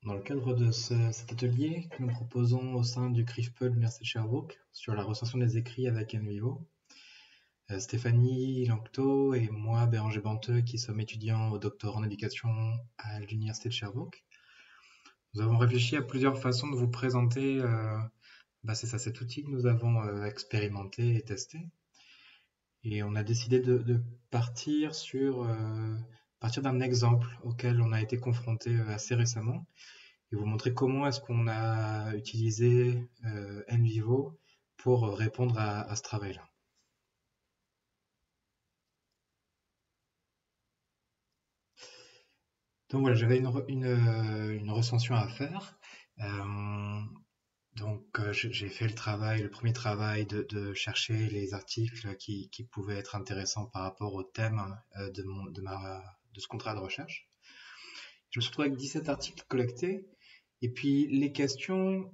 Dans le cadre de cet atelier que nous proposons au sein du CRIFPE de l'Université de Sherbrooke sur la recension des écrits avec NVivo, Stéphanie Lanctot et moi, Béranger Banteux, qui sommes étudiants au doctorat en éducation à l'Université de Sherbrooke, nous avons réfléchi à plusieurs façons de vous présenter cet outil que nous avons expérimenté et testé. Et on a décidé de partir d'un exemple auquel on a été confronté assez récemment et vous montrer comment est-ce qu'on a utilisé NVivo pour répondre à ce travail-là. Donc voilà, j'avais une recension à faire. J'ai fait le premier travail de chercher les articles qui pouvaient être intéressants par rapport au thème de ce contrat de recherche. Je me suis retrouvé avec 17 articles collectés. Et puis les questions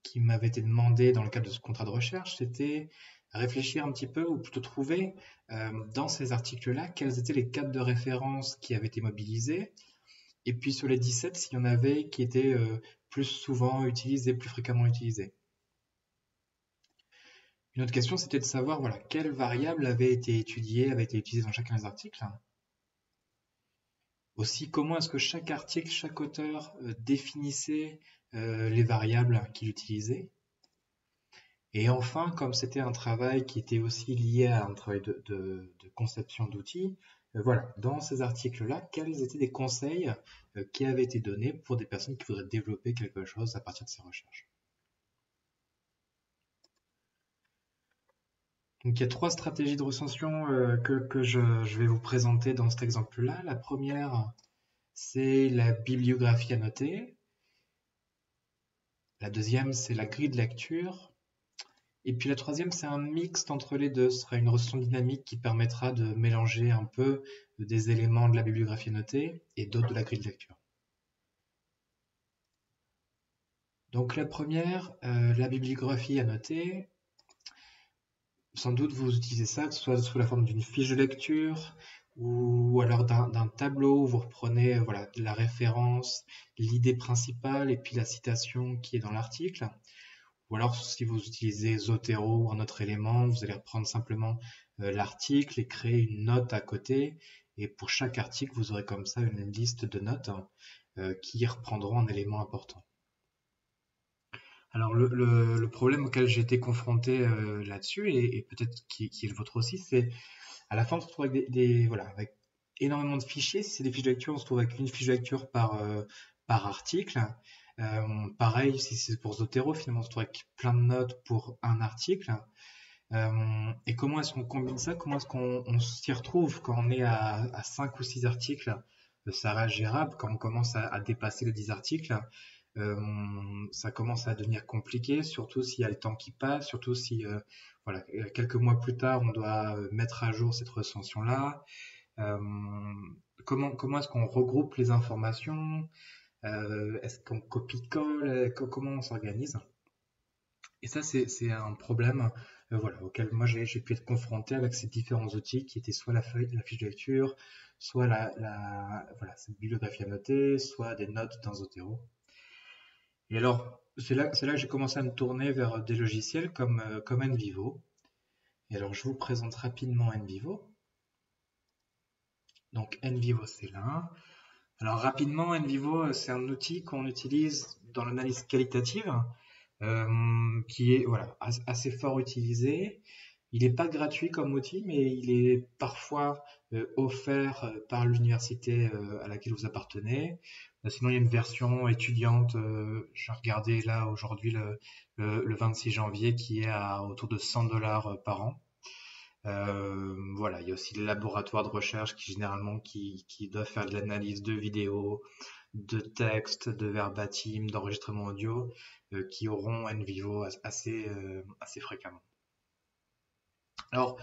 qui m'avaient été demandées dans le cadre de ce contrat de recherche, c'était réfléchir un petit peu, ou plutôt trouver dans ces articles-là quels étaient les cadres de référence qui avaient été mobilisés, et puis sur les 17, s'il y en avait qui étaient plus souvent utilisés, plus fréquemment utilisés. Une autre question, c'était de savoir quelles variables avaient été utilisées dans chacun des articles. Aussi, comment est-ce que chaque article, chaque auteur définissait les variables qu'il utilisait. Et enfin, comme c'était un travail qui était aussi lié à un travail de conception d'outils, dans ces articles-là, quels étaient des conseils qui avaient été donnés pour des personnes qui voudraient développer quelque chose à partir de ces recherches. Donc, il y a 3 stratégies de recension que je vais vous présenter dans cet exemple-là. La première, c'est la bibliographie annotée. La deuxième, c'est la grille de lecture. Et puis la troisième, c'est un mixte entre les deux. Ce sera une recension dynamique qui permettra de mélanger un peu des éléments de la bibliographie annotée et d'autres de la grille de lecture. Donc la première, la bibliographie annotée. Sans doute vous utilisez ça, soit sous la forme d'une fiche de lecture ou alors d'un tableau où vous reprenez la référence, l'idée principale et puis la citation qui est dans l'article. Ou alors, si vous utilisez Zotero ou un autre élément, vous allez reprendre simplement l'article et créer une note à côté. Et pour chaque article, vous aurez comme ça une liste de notes qui reprendront un élément important. Alors, le problème auquel j'ai été confronté là-dessus, et peut-être qui est le vôtre aussi, c'est à la fin, on se retrouve avec avec énormément de fichiers. Si c'est des fiches de lecture, on se retrouve avec une fiche de lecture par article. Pareil, si c'est pour Zotero, finalement, on se retrouve avec plein de notes pour un article. Et comment est-ce qu'on combine ça? Comment est-ce qu'on s'y retrouve quand on est à 5 ou 6 articles? Ça reste gérable. Quand on commence à dépasser les 10 articles, ça commence à devenir compliqué, surtout s'il y a le temps qui passe, surtout si quelques mois plus tard, on doit mettre à jour cette recension-là. Comment est-ce qu'on regroupe les informations? Est-ce qu'on copie-colle? Comment on s'organise? Et ça, c'est un problème auquel moi j'ai pu être confronté avec ces différents outils qui étaient soit la fiche de lecture, soit cette bibliographie annotée, soit des notes dans Zotero. Et alors, c'est là que j'ai commencé à me tourner vers des logiciels comme NVivo. Et alors, je vous présente rapidement NVivo. Donc, NVivo, c'est là. Alors, rapidement, NVivo, c'est un outil qu'on utilise dans l'analyse qualitative, qui est assez fort utilisé. Il n'est pas gratuit comme outil, mais il est parfois offert par l'université à laquelle vous appartenez. Sinon, il y a une version étudiante, j'ai regardé là aujourd'hui le 26 janvier, qui est à autour de $100 par an. Il y a aussi les laboratoires de recherche qui généralement qui doivent faire de l'analyse de vidéos, de textes, de verbatim, d'enregistrement audio, qui auront NVivo assez fréquemment. Alors,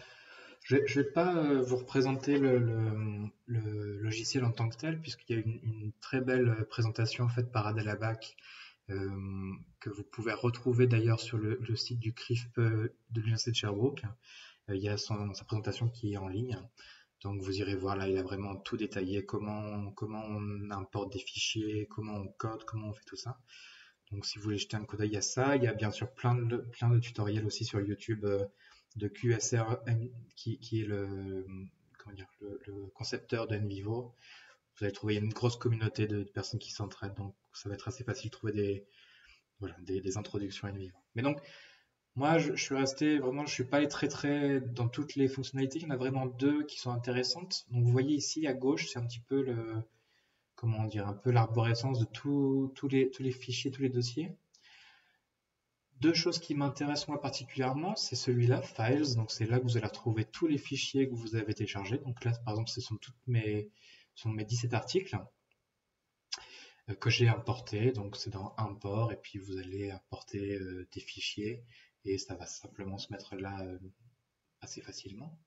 je ne vais pas vous représenter le logiciel en tant que tel, puisqu'il y a une très belle présentation faite par Adèle Abac, que vous pouvez retrouver d'ailleurs sur le site du CRIFPE de l'Université de Sherbrooke. Il y a sa présentation qui est en ligne. Donc vous irez voir là, il a vraiment tout détaillé, comment on importe des fichiers, comment on code, comment on fait tout ça. Donc si vous voulez jeter un coup d'œil à ça, il y a bien sûr plein de tutoriels aussi sur YouTube de QSRM qui est comment dire, le concepteur de NVivo. Vous allez trouver une grosse communauté de personnes qui s'entraident, donc ça va être assez facile de trouver voilà, des introductions à NVivo. Mais donc, moi, je suis resté vraiment, je suis pas allé très dans toutes les fonctionnalités. Il y en a vraiment deux qui sont intéressantes. Donc, vous voyez ici à gauche, c'est un petit peu comment dire, un peu l'arborescence de tous les fichiers, tous les dossiers. Deux choses qui m'intéressent moi particulièrement, c'est celui-là, Files. Donc, c'est là que vous allez retrouver tous les fichiers que vous avez téléchargés. Donc là, par exemple, ce sont mes 17 articles que j'ai importés. Donc, c'est dans Import et puis vous allez importer des fichiers et ça va simplement se mettre là assez facilement.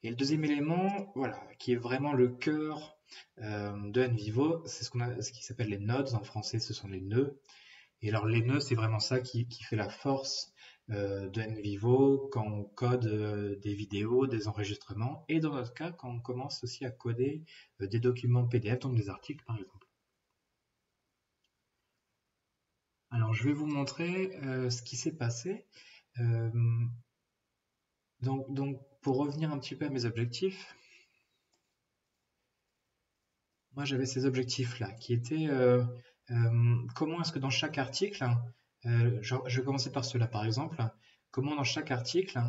Et le deuxième élément, voilà, qui est vraiment le cœur de NVivo, c'est ce qui s'appelle les nodes. En français, ce sont les nœuds. Et alors les nœuds, c'est vraiment ça qui fait la force de NVivo quand on code des vidéos, des enregistrements, et dans notre cas, quand on commence aussi à coder des documents PDF, donc des articles par exemple. Alors je vais vous montrer ce qui s'est passé. Euh, donc pour revenir un petit peu à mes objectifs, moi j'avais ces objectifs-là qui étaient comment est-ce que dans chaque article, je vais commencer par cela par exemple, comment dans chaque article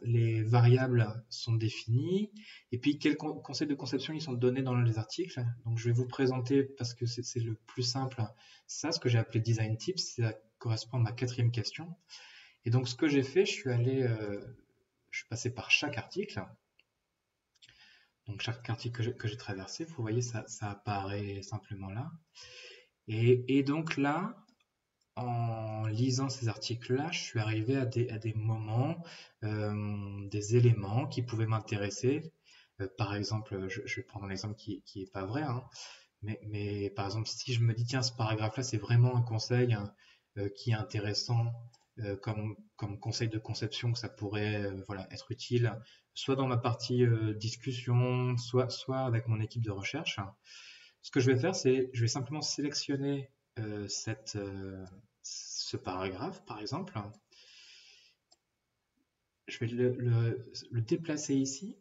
les variables sont définies et puis quels concepts de conception ils sont donnés dans les articles. Donc je vais vous présenter parce que c'est le plus simple, ça, ce que j'ai appelé design tips, ça correspond à ma quatrième question. Et donc ce que j'ai fait, je suis passé par chaque article. Donc chaque article que j'ai traversé, vous voyez, ça apparaît simplement là. Et donc là, en lisant ces articles-là, je suis arrivé à des moments, des éléments qui pouvaient m'intéresser. Par exemple, je vais prendre un exemple qui est pas vrai, hein, mais par exemple, si je me dis, tiens, ce paragraphe-là, c'est vraiment un conseil qui est intéressant comme conseil de conception, que ça pourrait voilà, être utile, soit dans ma partie discussion, soit avec mon équipe de recherche. Ce que je vais faire, c'est je vais simplement sélectionner ce paragraphe, par exemple. Je vais le déplacer ici,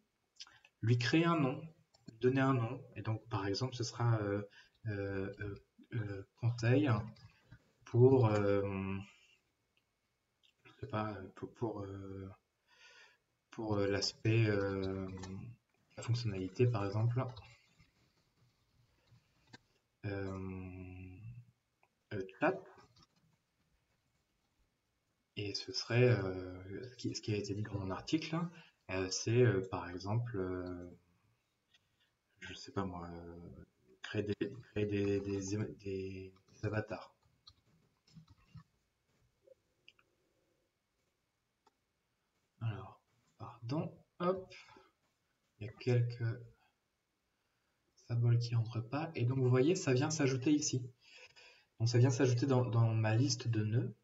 lui créer un nom, lui donner un nom. Et donc, par exemple, ce sera conseil pour, je sais pas, pour l'aspect, la fonctionnalité, par exemple. Chat. Et ce serait, ce qui a été dit dans mon article, c'est par exemple, je sais pas moi, créer des avatars. Alors, pardon, hop, il y a quelques symboles qui entrent pas. Et donc vous voyez, ça vient s'ajouter ici. Donc ça vient s'ajouter dans ma liste de nœuds.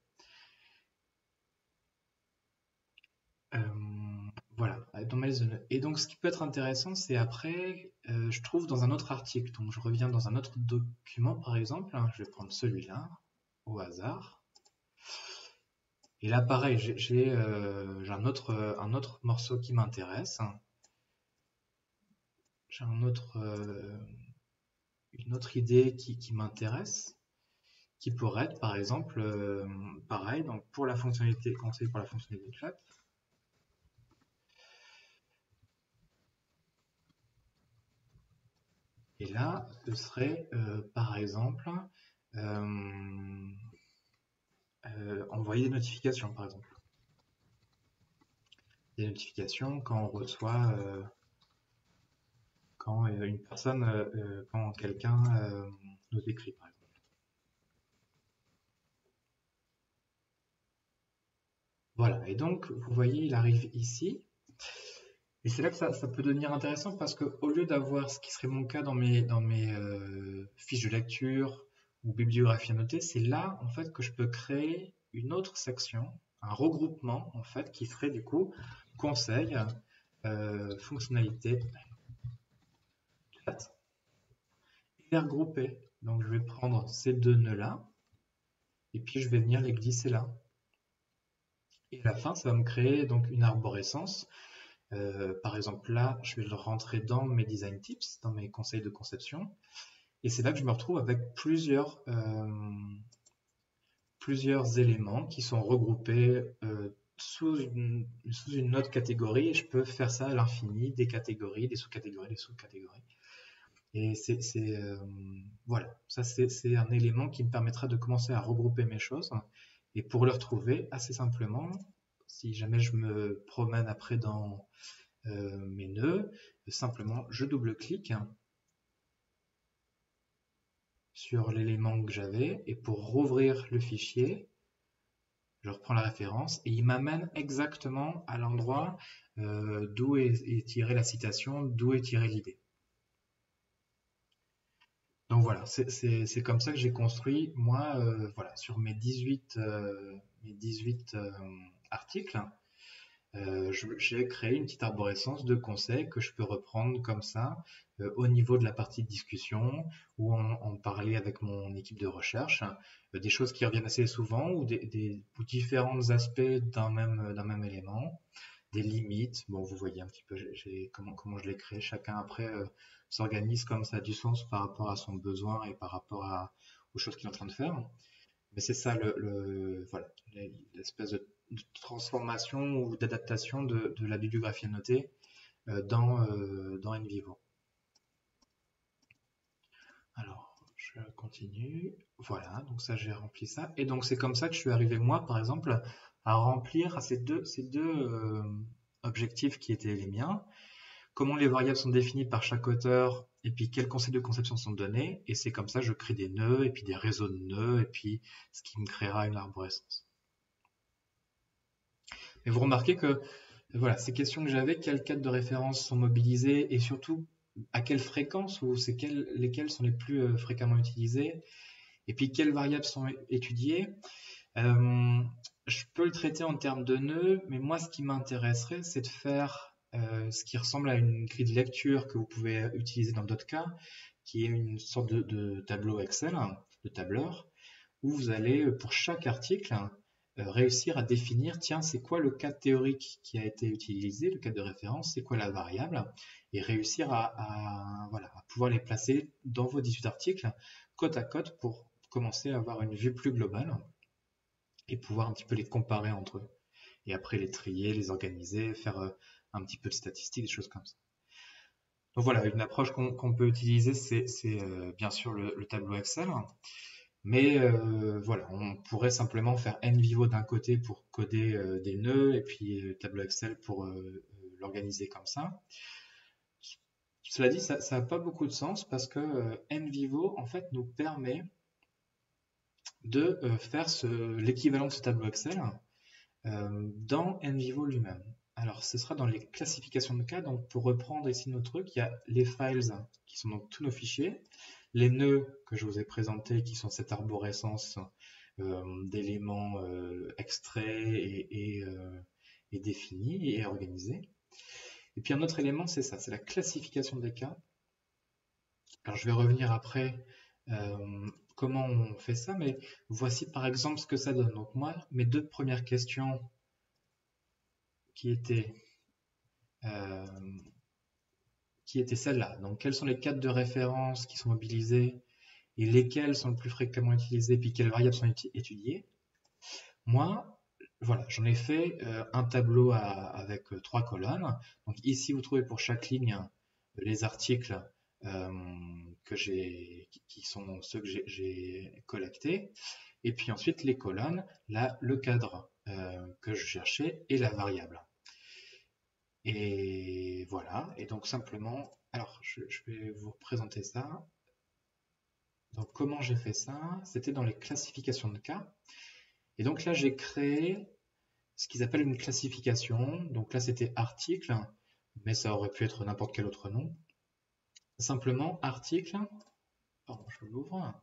Voilà, dans ma liste de nœuds. Et donc ce qui peut être intéressant, c'est après, je trouve dans un autre article. Donc je reviens dans un autre document, par exemple. Je vais prendre celui-là, au hasard. Et là, pareil, j'ai un autre morceau qui m'intéresse. J'ai une autre idée qui m'intéresse, qui pourrait être, par exemple, pareil, donc pour la fonctionnalité, conseil pour la fonctionnalité chat. Et là, ce serait, par exemple, envoyer des notifications, par exemple. Des notifications quand on reçoit, quand une personne, quand quelqu'un nous écrit, par exemple. Voilà, et donc, vous voyez, il arrive ici. Et c'est là que ça peut devenir intéressant parce qu'au lieu d'avoir ce qui serait mon cas dans mes fiches de lecture ou bibliographie annotée, c'est là en fait que je peux créer une autre section, un regroupement en fait qui ferait du coup conseil fonctionnalité chat et les regrouper. Donc je vais prendre ces deux nœuds-là et puis je vais venir les glisser là. Et à la fin, ça va me créer donc une arborescence. Par exemple, là, je vais le rentrer dans mes design tips, dans mes conseils de conception. Et c'est là que je me retrouve avec plusieurs éléments qui sont regroupés sous une autre catégorie. Et je peux faire ça à l'infini, des catégories, des sous-catégories, des sous-catégories. Et voilà, ça c'est un élément qui me permettra de commencer à regrouper mes choses. Et pour le retrouver assez simplement, si jamais je me promène après dans mes nœuds, simplement je double-clique sur l'élément que j'avais et pour rouvrir le fichier, je reprends la référence et il m'amène exactement à l'endroit d'où est tirée la citation, d'où est tirée l'idée. Donc voilà, c'est comme ça que j'ai construit, moi, voilà, sur mes 18 articles, j'ai créé une petite arborescence de conseils que je peux reprendre comme ça au niveau de la partie de discussion ou en parler avec mon équipe de recherche, des choses qui reviennent assez souvent ou ou différents aspects d'un même élément, des limites. Bon, vous voyez un petit peu comment je l'ai créé. Chacun après s'organise comme ça a du sens par rapport à son besoin et par rapport aux choses qu'il est en train de faire. Mais c'est ça voilà, l'espèce de transformation ou d'adaptation de la bibliographie annotée dans NVivo. Alors, je continue. Voilà, donc ça j'ai rempli ça. Et donc c'est comme ça que je suis arrivé moi, par exemple, à remplir ces deux objectifs qui étaient les miens. Comment les variables sont définies par chaque auteur, et puis quels concepts de conception sont donnés. Et c'est comme ça que je crée des nœuds, et puis des réseaux de nœuds, et puis ce qui me créera une arborescence. Et vous remarquez que voilà, ces questions que j'avais, quels cadres de référence sont mobilisés, et surtout à quelle fréquence, ou lesquels sont les plus fréquemment utilisés, et puis quelles variables sont étudiées. Je peux le traiter en termes de nœuds, mais moi ce qui m'intéresserait, c'est de faire ce qui ressemble à une grille de lecture que vous pouvez utiliser dans d'autres cas, qui est une sorte de tableau Excel, de tableur, où vous allez, pour chaque article, réussir à définir, tiens, c'est quoi le cadre théorique qui a été utilisé, le cadre de référence, c'est quoi la variable, et réussir voilà, à pouvoir les placer dans vos 18 articles, côte à côte, pour commencer à avoir une vue plus globale et pouvoir un petit peu les comparer entre eux. Et après les trier, les organiser, faire un petit peu de statistiques, des choses comme ça. Donc voilà, une approche qu'on peut utiliser, c'est bien sûr le tableau Excel. Mais voilà, on pourrait simplement faire NVivo d'un côté pour coder des nœuds et puis tableau Excel pour l'organiser comme ça. Cela dit, ça n'a pas beaucoup de sens parce que NVivo en fait nous permet de faire l'équivalent de ce tableau Excel dans NVivo lui-même. Alors, ce sera dans les classifications de cas. Donc, pour reprendre ici nos trucs, il y a les files qui sont donc tous nos fichiers, les nœuds que je vous ai présentés qui sont cette arborescence d'éléments extraits et définis et organisés. Et puis un autre élément, c'est ça, c'est la classification des cas. Alors, je vais revenir après comment on fait ça, mais voici par exemple ce que ça donne. Donc moi, mes deux premières questions qui étaient celles-là. Donc quels sont les cadres de référence qui sont mobilisés et lesquels sont le plus fréquemment utilisés, puis quelles variables sont étudiées. Moi, voilà, j'en ai fait un tableau avec 3 colonnes. Donc ici, vous trouvez pour chaque ligne les articles qui sont ceux que j'ai collectés. Et puis ensuite, les colonnes, là, le cadre que je cherchais et la variable. Et voilà, et donc simplement, alors je vais vous représenter ça. Donc comment j'ai fait ça? C'était dans les classifications de cas. Et donc là, j'ai créé ce qu'ils appellent une classification. Donc là, c'était article, mais ça aurait pu être n'importe quel autre nom. Simplement article. Pardon, je l'ouvre.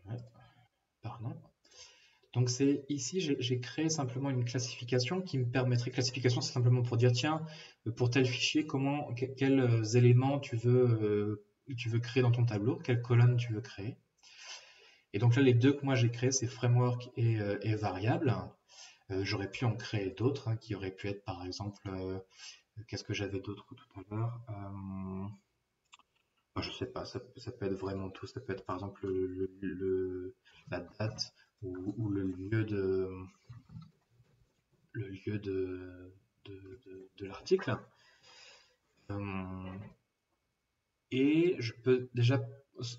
Ouais, pardon. Donc c'est ici, j'ai créé simplement une classification qui me permettrait, classification c'est simplement pour dire, tiens, pour tel fichier, quels éléments tu veux créer dans ton tableau, quelle colonne tu veux créer. Et donc là, les deux que moi j'ai créés, c'est framework et variable. J'aurais pu en créer d'autres, qui auraient pu être par exemple, qu'est-ce que j'avais d'autre tout à l'heure je sais pas, ça peut être vraiment tout. Ça peut être par exemple la date ou le lieu de l'article. Et je peux déjà,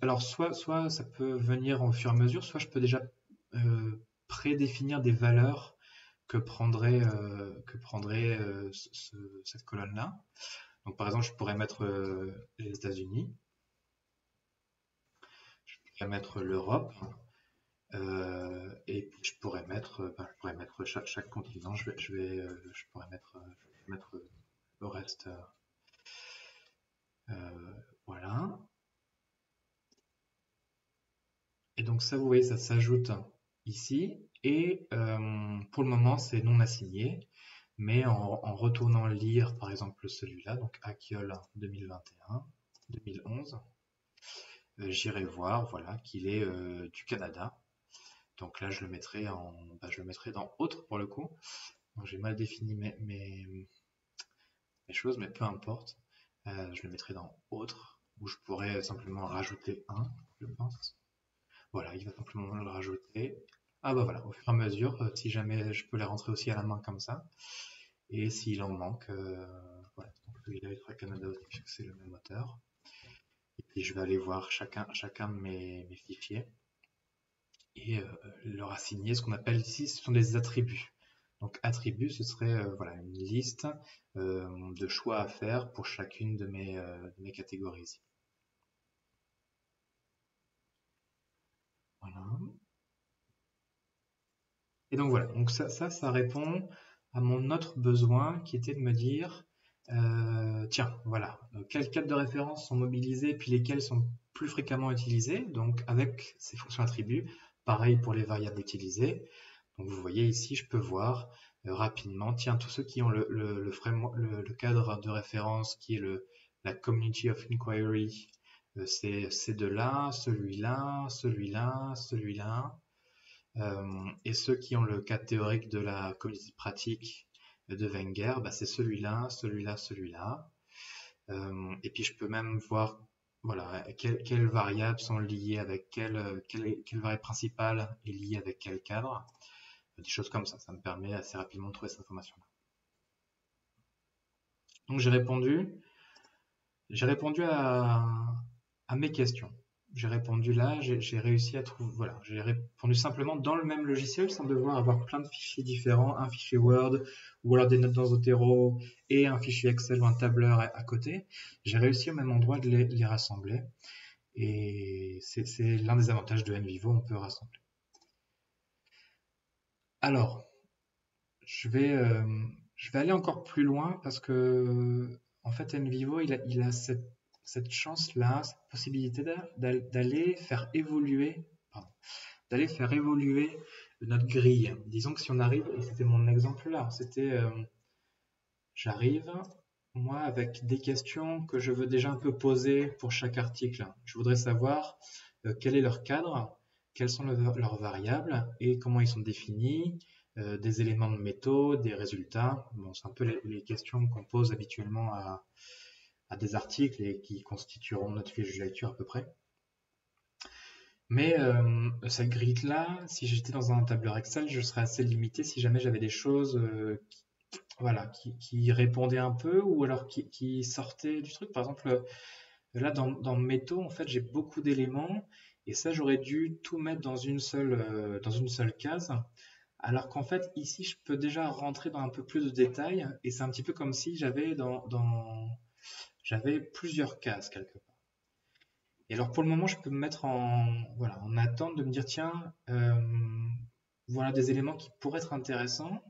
alors soit ça peut venir au fur et à mesure, soit je peux déjà prédéfinir des valeurs que prendrait cette colonne-là. Donc par exemple, je pourrais mettre les États-Unis, je pourrais mettre l'Europe, et puis je pourrais mettre chaque continent. Je pourrais mettre le reste. Voilà. Et donc ça, vous voyez, ça s'ajoute ici. Et pour le moment, c'est non assigné. Mais en retournant lire, par exemple, celui-là, donc Akiol 2021-2011, j'irai voir, voilà, qu'il est du Canada. Donc là, je le mettrai dans autre pour le coup. J'ai mal défini mes choses, mais peu importe. Je le mettrai dans autre, où je pourrais simplement rajouter un, je pense. Voilà, il va simplement le rajouter. Ah bah voilà, au fur et à mesure, si jamais je peux les rentrer aussi à la main comme ça. Et s'il en manque, voilà, donc celui-là il sera Canada aussi, puisque c'est le même moteur. Et puis je vais aller voir chacun de mes fichiers et leur assigner ce qu'on appelle ici, ce sont des attributs. Donc attributs, ce serait voilà, une liste de choix à faire pour chacune de mes catégories ici. Voilà. Et donc voilà, donc ça répond à mon autre besoin qui était de me dire, tiens, voilà, quels cadres de référence sont mobilisés puis lesquels sont plus fréquemment utilisés, donc avec ces fonctions attributs, pareil pour les variables utilisées. Donc vous voyez ici, je peux voir rapidement, tiens, tous ceux qui ont le cadre de référence qui est la Community of Inquiry, c'est ces deux-là, celui-là, celui-là, celui-là. Et ceux qui ont le cadre théorique de la communauté pratique de Wenger, bah, c'est celui-là, celui-là, celui-là. Et puis je peux même voir voilà, quelles variables sont liées avec quelle variable principale est liée avec quel cadre. Des choses comme ça me permet assez rapidement de trouver cette information-là. Donc j'ai répondu à mes questions. J'ai répondu là, j'ai réussi à trouver, voilà, j'ai répondu simplement dans le même logiciel sans devoir avoir plein de fichiers différents, un fichier Word ou alors des notes dans Zotero et un fichier Excel ou un tableur à côté. J'ai réussi au même endroit de les rassembler et c'est l'un des avantages de NVivo, on peut rassembler. Alors, je vais aller encore plus loin parce que en fait NVivo il a cette chance-là, cette possibilité d'aller faire évoluer, notre grille. Disons que si on arrive, et c'était mon exemple là, j'arrive, moi, avec des questions que je veux déjà un peu poser pour chaque article. Je voudrais savoir quel est leur cadre, quelles sont leurs variables et comment ils sont définis, des éléments de méthode, des résultats. Bon, c'est un peu les questions qu'on pose habituellement à des articles et qui constitueront notre fiche de lecture à peu près. Mais cette grille-là, si j'étais dans un tableur Excel, je serais assez limité si jamais j'avais des choses qui répondaient un peu ou alors qui sortaient du truc. Par exemple, là dans Métaux, en fait, j'ai beaucoup d'éléments et ça, j'aurais dû tout mettre dans une seule case. Alors qu'en fait, ici, je peux déjà rentrer dans un peu plus de détails et c'est un petit peu comme si j'avais plusieurs cases quelque part. Et alors pour le moment, je peux me mettre en attente de me dire, tiens, voilà des éléments qui pourraient être intéressants.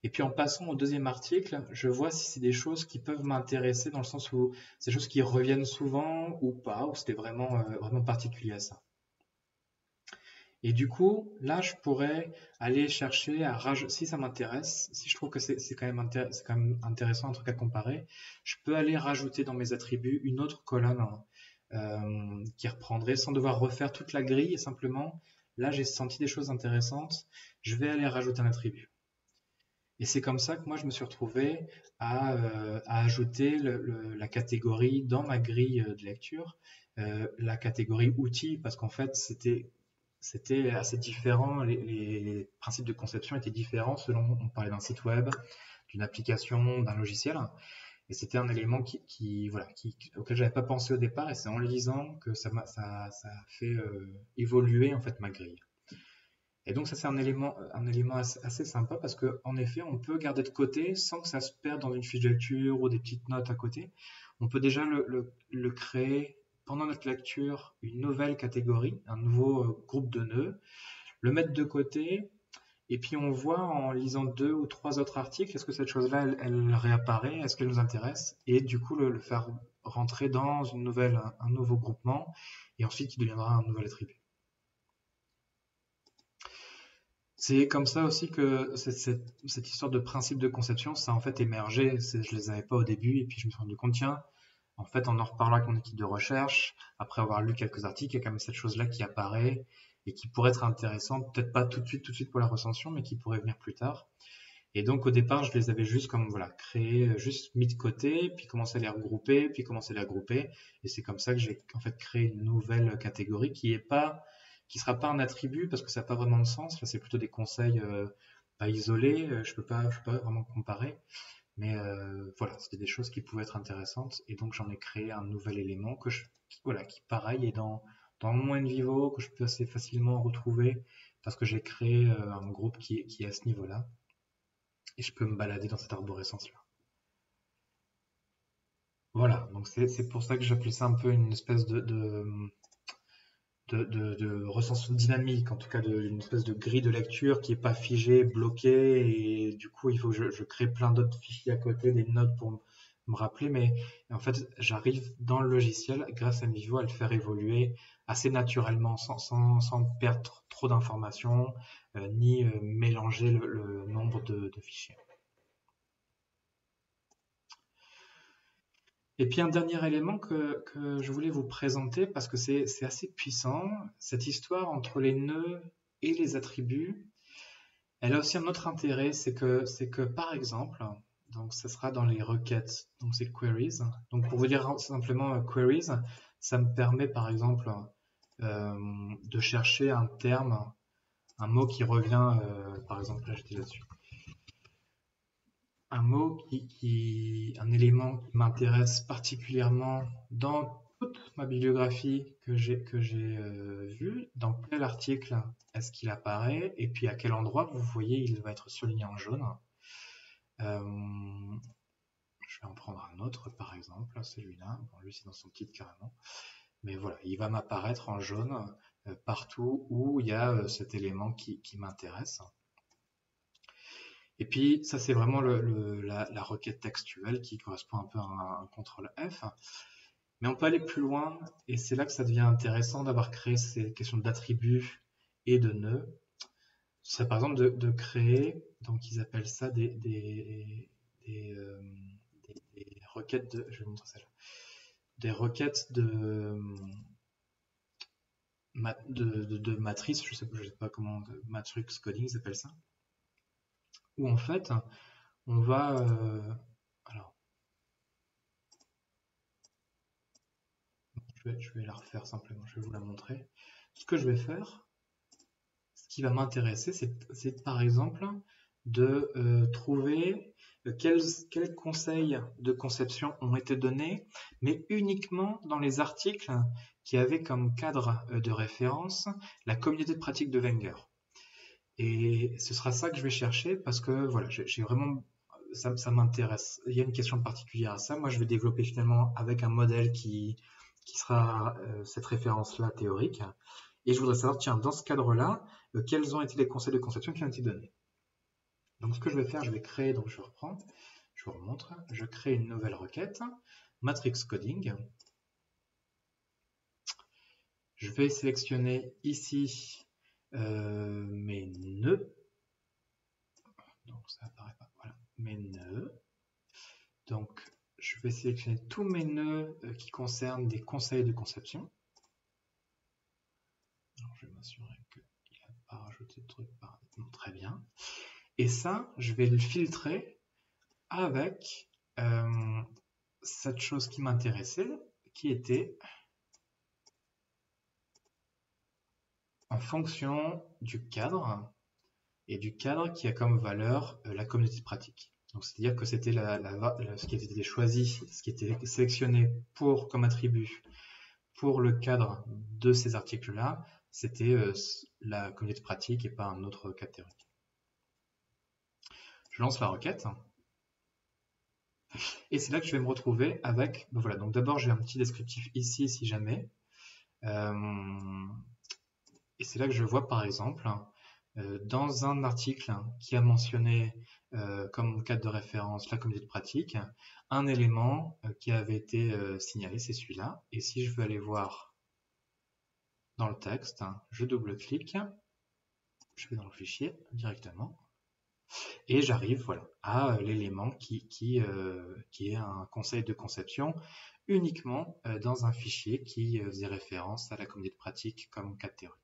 Et puis en passant au deuxième article, je vois si c'est des choses qui peuvent m'intéresser dans le sens où c'est des choses qui reviennent souvent ou pas, ou c'était vraiment particulier à ça. Et du coup, là, je pourrais aller chercher à rajouter, si ça m'intéresse, si je trouve que c'est quand même intéressant, un truc à comparer, je peux aller rajouter dans mes attributs une autre colonne qui reprendrait sans devoir refaire toute la grille, et simplement, là, j'ai senti des choses intéressantes, je vais aller rajouter un attribut. Et c'est comme ça que moi, je me suis retrouvé à ajouter la catégorie dans ma grille de lecture, la catégorie outils, parce qu'en fait, c'était assez différent, les principes de conception étaient différents selon on parlait d'un site web, d'une application, d'un logiciel. Et c'était un élément voilà, auquel j'avais pas pensé au départ, et c'est en lisant que ça a fait évoluer en fait ma grille. Et donc ça c'est un élément assez sympa parce que en effet on peut garder de côté sans que ça se perde dans une fiche de lecture ou des petites notes à côté. On peut déjà le créer pendant notre lecture une nouvelle catégorie, un nouveau groupe de nœuds, le mettre de côté et puis on voit en lisant 2 ou 3 autres articles, est-ce que cette chose-là elle réapparaît, est-ce qu'elle nous intéresse et du coup le faire rentrer dans un nouveau groupement et ensuite il deviendra un nouvel attribut. C'est comme ça aussi que cette histoire de principe de conception, ça a en fait émergé. Je les avais pas au début et puis je me suis rendu compte, tiens, en fait, en reparlant avec mon équipe de recherche, après avoir lu quelques articles, il y a quand même cette chose-là qui apparaît et qui pourrait être intéressante, peut-être pas tout de suite pour la recension, mais qui pourrait venir plus tard. Et donc au départ, je les avais juste comme voilà, créé, juste mis de côté, puis commencé à les regrouper, puis commencé à les regrouper. Et c'est comme ça que j'ai en fait créé une nouvelle catégorie qui sera pas un attribut parce que ça n'a pas vraiment de sens. Là, c'est plutôt des conseils pas isolés. Je peux pas vraiment comparer. Mais voilà, c'était des choses qui pouvaient être intéressantes. Et donc j'en ai créé un nouvel élément qui pareil est dans mon NVivo que je peux assez facilement retrouver parce que j'ai créé un groupe qui est à ce niveau-là et je peux me balader dans cette arborescence-là. Voilà, donc c'est pour ça que j'appelais ça un peu une espèce de recension dynamique, en tout cas d'une espèce de grille de lecture qui n'est pas figée, bloquée, et du coup il faut que je crée plein d'autres fichiers à côté, des notes pour me rappeler, mais en fait j'arrive dans le logiciel, grâce à NVivo, à le faire évoluer assez naturellement, sans perdre trop d'informations, ni mélanger le nombre de fichiers. Et puis un dernier élément que je voulais vous présenter parce que c'est assez puissant, cette histoire entre les nœuds et les attributs, elle a aussi un autre intérêt, c'est que par exemple, donc ça sera dans les requêtes, donc c'est queries. Donc pour vous dire simplement queries, ça me permet par exemple de chercher un terme, un mot qui revient, par exemple là j'étais là-dessus. Un mot un élément qui m'intéresse particulièrement dans toute ma bibliographie que j'ai vue, dans quel article est-ce qu'il apparaît, et puis à quel endroit, vous voyez, il va être surligné en jaune. Je vais en prendre un autre, par exemple, celui-là. Bon, lui, c'est dans son titre carrément. Mais voilà, il va m'apparaître en jaune partout où il y a cet élément qui m'intéresse. Et puis, ça, c'est vraiment la requête textuelle qui correspond un peu à un contrôle F. Mais on peut aller plus loin, et c'est là que ça devient intéressant d'avoir créé ces questions d'attributs et de nœuds. C'est par exemple de créer, donc ils appellent ça des requêtes de, je vais montrer ça là, des requêtes de matrice, je sais pas comment, matrix coding, ils appellent ça, où en fait, on va, alors, je vais la refaire simplement, je vais vous la montrer. Ce que je vais faire, ce qui va m'intéresser, c'est par exemple de trouver quels conseils de conception ont été donnés, mais uniquement dans les articles qui avaient comme cadre de référence la communauté de pratique de Wenger. Et ce sera ça que je vais chercher parce que voilà, j'ai vraiment ça m'intéresse. Il y a une question particulière à ça. Moi, je vais développer finalement avec un modèle qui sera cette référence-là théorique. Et je voudrais savoir, tiens, dans ce cadre-là, quels ont été les conseils de conception qui ont été donnés. Donc, ce que je vais faire, je vais créer, donc je reprends, je vous remontre, je crée une nouvelle requête, matrix coding. Je vais sélectionner ici mes nœuds. Donc ça apparaît pas. Voilà, mes nœuds. Donc je vais sélectionner tous mes nœuds qui concernent des conseils de conception. Alors, je vais m'assurer qu'il n'a pas rajouté de trucs par défaut. Très bien. Et ça, je vais le filtrer avec cette chose qui m'intéressait, qui était en fonction du cadre, et du cadre qui a comme valeur la communauté de pratique. Donc c'est-à-dire que c'était ce qui était choisi, ce qui était sélectionné comme attribut pour le cadre de ces articles-là, c'était la communauté de pratique et pas un autre cadre théorique. Je lance la requête. Et c'est là que je vais me retrouver avec, ben voilà, donc d'abord j'ai un petit descriptif ici si jamais. Et c'est là que je vois par exemple, dans un article qui a mentionné comme cadre de référence la communauté de pratique, un élément qui avait été signalé, c'est celui-là. Et si je veux aller voir dans le texte, je double-clique, je vais dans le fichier directement, et j'arrive voilà, à l'élément qui est un conseil de conception uniquement dans un fichier qui faisait référence à la communauté de pratique comme cadre théorique.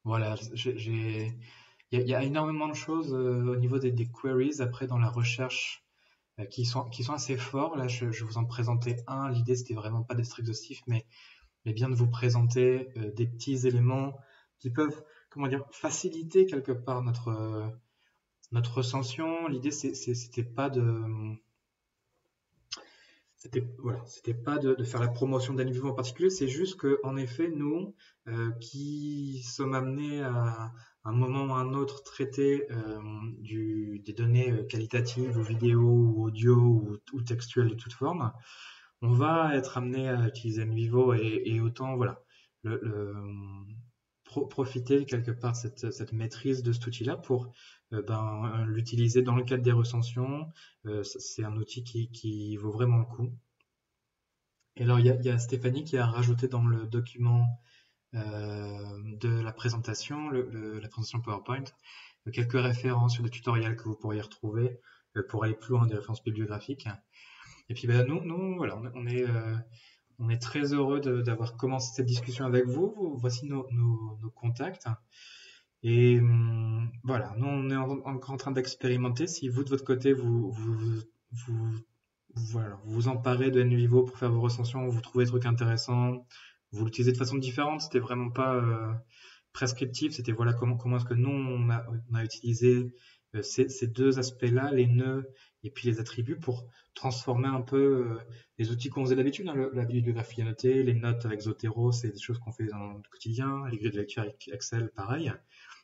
Voilà, il y a énormément de choses au niveau des queries après dans la recherche qui sont assez forts. Là, je vous en présentais un. L'idée, c'était vraiment pas d'être exhaustif, mais bien de vous présenter des petits éléments qui peuvent, comment dire, faciliter quelque part notre recension. L'idée, c'était pas de faire la promotion d'un niveau en particulier, c'est juste que, en effet, nous, qui sommes amenés à un moment ou à un autre traiter des données qualitatives ou vidéo ou audio ou textuelles de toute forme, on va être amené à utiliser NVivo et autant voilà profiter quelque part de cette maîtrise de cet outil-là pour l'utiliser dans le cadre des recensions. C'est un outil qui vaut vraiment le coup. Et alors il y a Stéphanie qui a rajouté dans le document de la présentation, la présentation PowerPoint, quelques références sur des tutoriels que vous pourriez retrouver pour aller plus loin des références bibliographiques. Et puis nous voilà, on est très heureux d'avoir commencé cette discussion avec vous. Voici nos contacts. Et voilà, nous on est encore en train d'expérimenter. Si vous de votre côté vous emparez de NVivo pour faire vos recensions, vous trouvez des trucs intéressants, vous l'utilisez de façon différente, c'était vraiment pas prescriptif, c'était voilà comment est-ce que nous on a utilisé ces deux aspects-là, les nœuds et puis les attributs pour transformer un peu les outils qu'on faisait d'habitude, hein, la bibliographie annotée, les notes avec Zotero, c'est des choses qu'on fait dans le quotidien, les grilles de lecture avec Excel, pareil.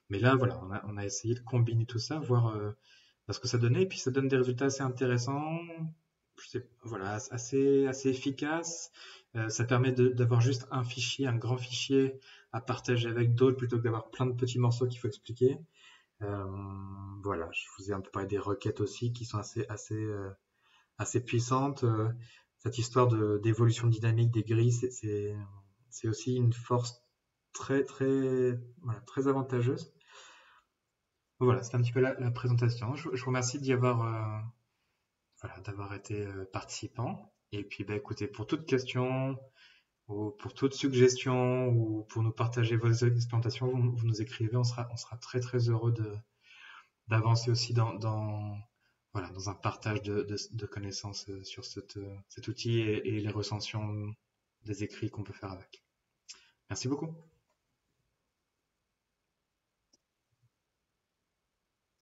Mais là, voilà, on a essayé de combiner tout ça, voir ce que ça donnait, et puis ça donne des résultats assez intéressants, voilà, assez efficace. Ça permet d'avoir juste un fichier, un grand fichier à partager avec d'autres plutôt que d'avoir plein de petits morceaux qu'il faut expliquer. Voilà, je vous ai un peu parlé des requêtes aussi qui sont assez puissantes. Cette histoire d'évolution dynamique des grilles, c'est aussi une force très avantageuse. Voilà, c'est un petit peu la présentation. Je vous remercie d'y avoir d'avoir été participant. Et puis, écoutez, pour toute question ou pour toute suggestion ou pour nous partager vos expérimentations, vous nous écrivez. On sera très heureux d'avancer aussi dans un partage de connaissances sur cet outil et les recensions des écrits qu'on peut faire avec. Merci beaucoup.